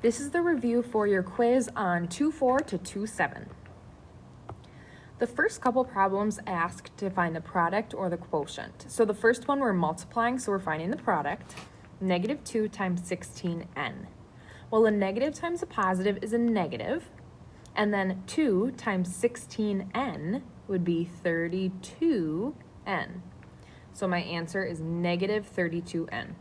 This is the review for your quiz on 2.4 to 2.7. The first couple problems ask to find the product or the quotient. So the first one we're multiplying, so we're finding the product. Negative 2 times 16n. Well, a negative times a positive is a negative, and then 2 times 16n would be 32n. So my answer is negative 32n.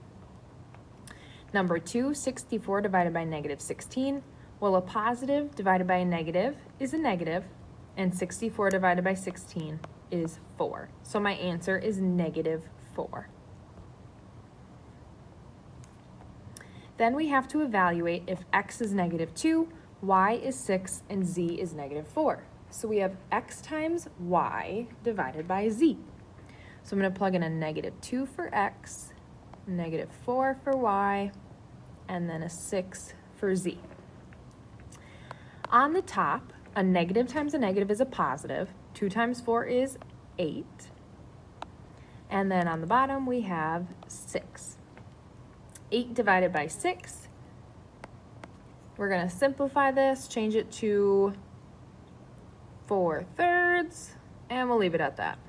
Number 2, 64 divided by negative 16. Well, a positive divided by a negative is a negative, and 64 divided by 16 is 4. So my answer is negative 4. Then we have to evaluate if x is negative 2, y is 6, and z is negative 4. So we have x times y divided by z. So I'm going to plug in a negative 2 for x, negative 4 for y, and then a 6 for z. On the top, a negative times a negative is a positive. 2 times 4 is 8. And then on the bottom, we have 6. 8 divided by 6. We're going to simplify this, change it to 4/3, and we'll leave it at that.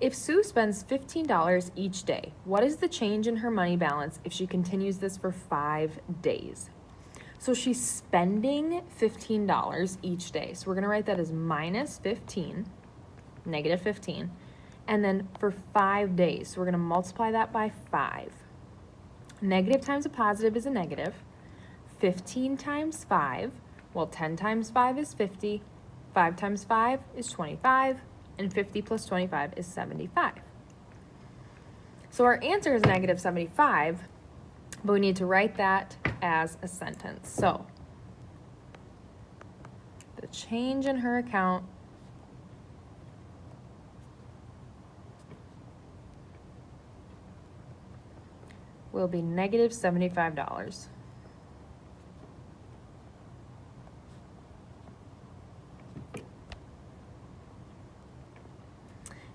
If Sue spends $15 each day, what is the change in her money balance if she continues this for 5 days? So she's spending $15 each day. So we're going to write that as minus 15, negative 15. And then for 5 days, so we're going to multiply that by 5. Negative times a positive is a negative. 15 times 5, well, 10 times 5 is 50. 5 times 5 is 25. And 50 plus 25 is 75. So our answer is negative 75, but we need to write that as a sentence. So the change in her account will be negative $75.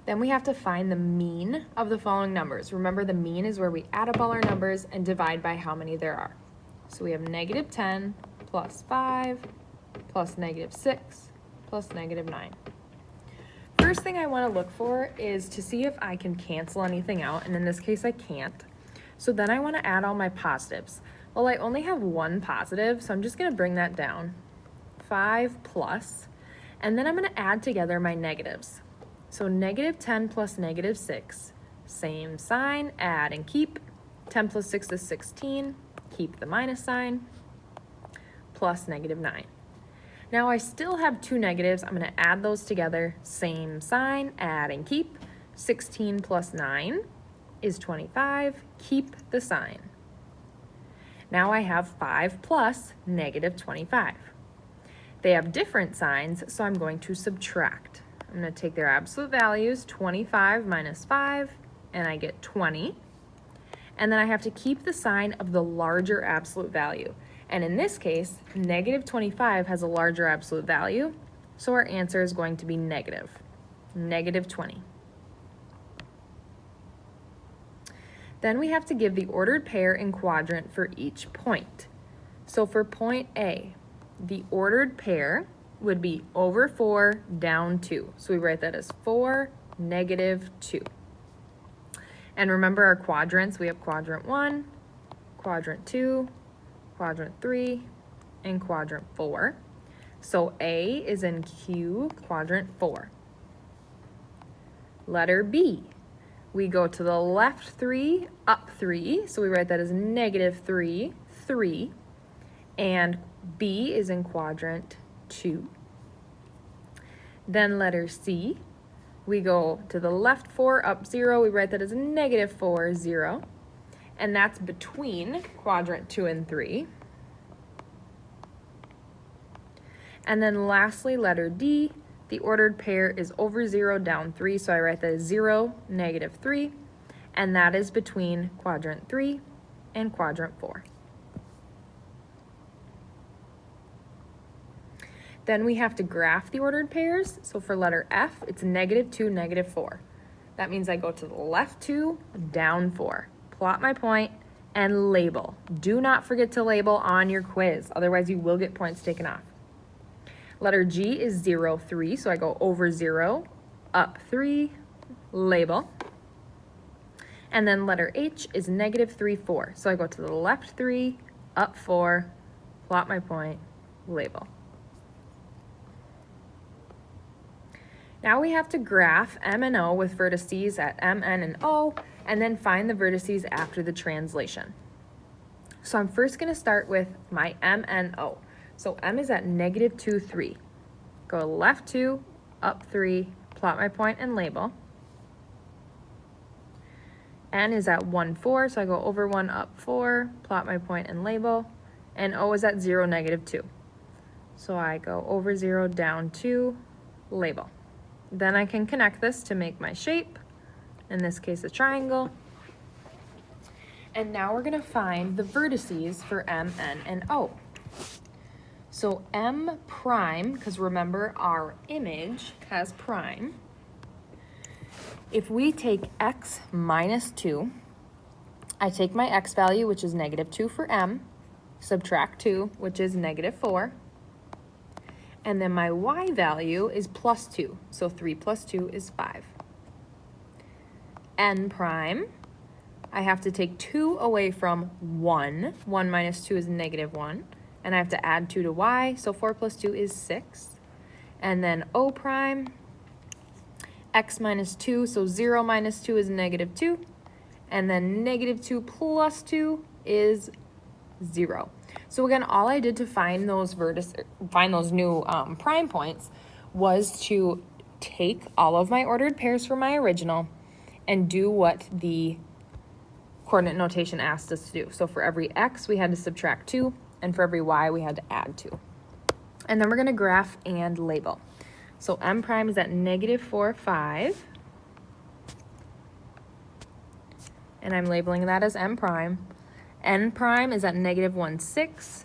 Then we have to find the mean of the following numbers. Remember, the mean is where we add up all our numbers and divide by how many there are. So we have negative 10 plus 5 plus negative 6 plus negative 9. First thing I want to look for is to see if I can cancel anything out, and in this case I can't. So then I want to add all my positives. Well, I only have one positive, so I'm just going to bring that down. 5 plus, and then I'm going to add together my negatives. So negative 10 plus negative 6, same sign, add and keep. 10 plus 6 is 16, keep the minus sign, plus negative 9. Now I still have two negatives. I'm going to add those together, same sign, add and keep. 16 plus 9 is 25, keep the sign. Now I have 5 plus negative 25. They have different signs, so I'm going to subtract. I'm going to take their absolute values, 25 minus 5, and I get 20. And then I have to keep the sign of the larger absolute value. And in this case, negative 25 has a larger absolute value, so our answer is going to be negative 20. Then we have to give the ordered pair and quadrant for each point. So for point A, the ordered pair would be over 4 down 2. So we write that as 4, negative 2. And remember our quadrants, we have quadrant 1, quadrant 2, quadrant 3, and quadrant 4. So A is in Q, quadrant 4. Letter B, we go to the left 3, up 3. So we write that as negative 3, 3. And B is in quadrant 2. Then letter C, we go to the left 4, up 0. We write that as negative 4, 0. And that's between quadrant 2 and 3. And then lastly, letter D, the ordered pair is over 0, down 3. So I write that as 0, negative 3. And that is between quadrant 3 and quadrant 4. Then we have to graph the ordered pairs. So for letter F, it's negative 2, negative 4. That means I go to the left 2, down 4, plot my point, and label. Do not forget to label on your quiz, otherwise you will get points taken off. Letter G is 0, 3, so I go over 0, up 3, label. And then letter H is negative 3, 4, so I go to the left 3, up 4, plot my point, label. Now we have to graph M and O with vertices at M, N, and O, and then find the vertices after the translation. So I'm first going to start with my M, N, O. So M is at negative 2, 3. Go left 2, up 3, plot my point and label. N is at 1, 4, so I go over 1, up 4, plot my point and label. And O is at 0, negative 2. So I go over 0, down 2, label. Then I can connect this to make my shape, in this case a triangle. And now we're going to find the vertices for M, N, and O. So M prime, because remember our image has prime. If we take x minus 2, I take my x value, which is negative 2 for M, subtract 2, which is negative 4. And then my y value is plus 2, so 3 plus 2 is 5. N prime, I have to take 2 away from 1. 1 minus 2 is negative 1. And I have to add 2 to y, so 4 plus 2 is 6. And then O prime, x minus 2, so 0 minus 2 is negative 2. And then negative 2 plus 2 is 0. So again, all I did to find those new prime points was to take all of my ordered pairs from my original and do what the coordinate notation asked us to do. So for every x, we had to subtract 2, and for every y, we had to add 2. And then we're going to graph and label. So M prime is at negative 4, 5. And I'm labeling that as M prime. N prime is at negative 1, 6.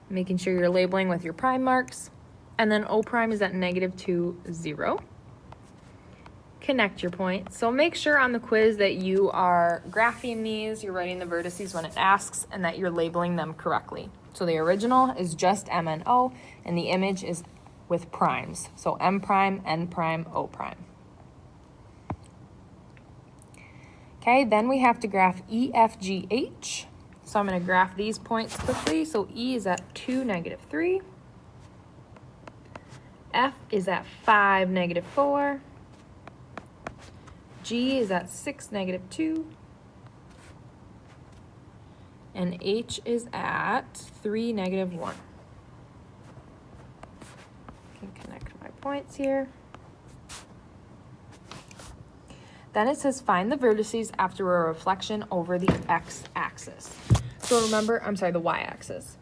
Making sure you're labeling with your prime marks. And then O prime is at negative 2, 0. Connect your points. So make sure on the quiz that you are graphing these, you're writing the vertices when it asks, and that you're labeling them correctly. So the original is just M and O, and the image is with primes. So M prime, N prime, O prime. Okay, then we have to graph E, F, G, H. So I'm going to graph these points quickly. So E is at 2, negative 3. F is at 5, negative 4. G is at 6, negative 2. And H is at 3, negative 1. I can connect my points here. Then it says find the vertices after a reflection over the x-axis. So remember, the y-axis.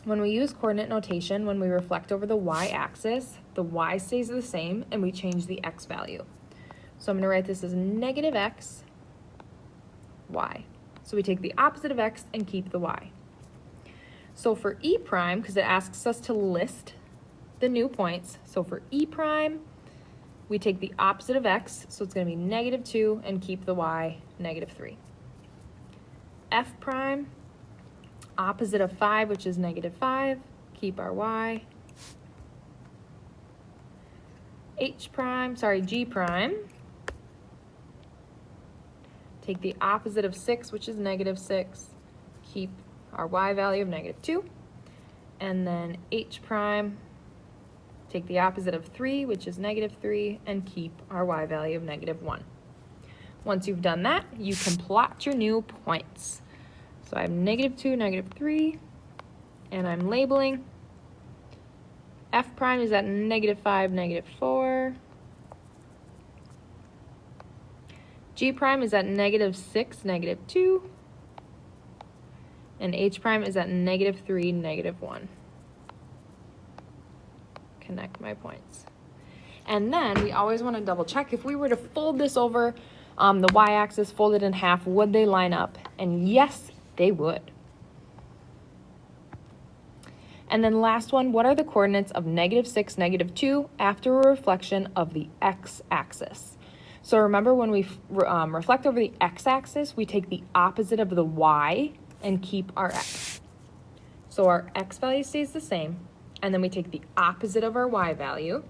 When we use coordinate notation, when we reflect over the y-axis, the y stays the same and we change the x value. So I'm going to write this as negative x, y. So we take the opposite of x and keep the y. So for E prime, because it asks us to list the new points, so for E prime, we take the opposite of x, so it's going to be negative 2, and keep the y, negative 3. F prime, opposite of 5, which is negative 5, keep our y. G prime, take the opposite of 6, which is negative 6, keep our y value of negative 2. And then H prime, take the opposite of 3, which is negative 3, and keep our y value of negative 1. Once you've done that, you can plot your new points. So I have negative 2, negative 3, and I'm labeling. F prime is at negative 5, negative 4. G prime is at negative 6, negative 2. And H prime is at negative 3, negative 1. Connect my points. And then we always want to double check. If we were to fold this over the y-axis, fold it in half, would they line up? And yes, they would. And then last one, what are the coordinates of negative 6, negative 2 after a reflection of the x-axis? So remember when we reflect over the x-axis, we take the opposite of the y and keep our x. So our x value stays the same, and then we take the opposite of our y value,